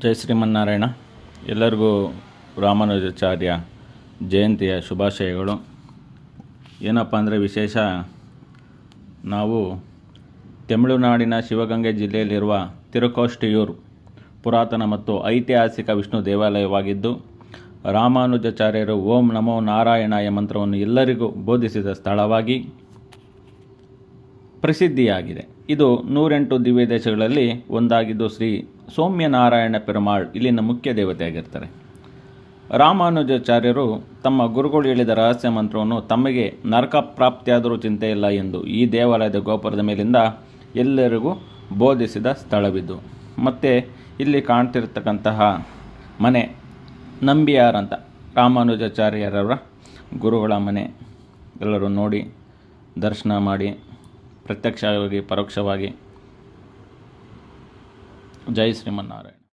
ಜೈ ಶ್ರೀಮನ್ನಾರಾಯಣ. ಎಲ್ಲರಿಗೂ ರಾಮಾನುಜಾಚಾರ್ಯ ಜಯಂತಿಯ ಶುಭಾಶಯಗಳು. ಏನಪ್ಪ ಅಂದರೆ ವಿಶೇಷ, ನಾವು ತಮಿಳುನಾಡಿನ ಶಿವಗಂಗೆ ಜಿಲ್ಲೆಯಲ್ಲಿರುವ ತಿರುಕೋಷ್ಟಿಯೂರು ಪುರಾತನ ಮತ್ತು ಐತಿಹಾಸಿಕ ವಿಷ್ಣು ದೇವಾಲಯವಾಗಿದ್ದು, ರಾಮಾನುಜಾಚಾರ್ಯರು ಓಂ ನಮೋ ನಾರಾಯಣಾಯ ಮಂತ್ರವನ್ನು ಎಲ್ಲರಿಗೂ ಬೋಧಿಸಿದ ಸ್ಥಳವಾಗಿ ಪ್ರಸಿದ್ಧಿಯಾಗಿದೆ. ಇದು 108 ದಿವ್ಯ ದೇಶಗಳಲ್ಲಿ ಒಂದಾಗಿದ್ದು, ಶ್ರೀ ಸೌಮ್ಯನಾರಾಯಣ ಪೆರುಮಾಳ್ ಇಲ್ಲಿನ ಮುಖ್ಯ ದೇವತೆಯಾಗಿರ್ತಾರೆ. ರಾಮಾನುಜಾಚಾರ್ಯರು ತಮ್ಮ ಗುರುಗಳು ಹೇಳಿದ ರಹಸ್ಯ ಮಂತ್ರವನ್ನು ತಮಗೆ ನರಕ ಪ್ರಾಪ್ತಿಯಾದರೂ ಚಿಂತೆ ಇಲ್ಲ ಎಂದು ಈ ದೇವಾಲಯದ ಗೋಪುರದ ಮೇಲಿಂದ ಎಲ್ಲರಿಗೂ ಬೋಧಿಸಿದ ಸ್ಥಳವಿದ್ದು, ಮತ್ತು ಇಲ್ಲಿ ಕಾಣ್ತಿರ್ತಕ್ಕಂತಹ ಮನೆ ನಂಬಿಯಾರ್ ಅಂತ ರಾಮಾನುಜಾಚಾರ್ಯರವರ ಗುರುಗಳ ಮನೆ. ಎಲ್ಲರೂ ನೋಡಿ ದರ್ಶನ ಮಾಡಿ ಪ್ರತ್ಯಕ್ಷವಾಗಿ ಪರೋಕ್ಷವಾಗಿ. ಜೈ ಶ್ರೀಮನ್ನಾರಾಯಣ.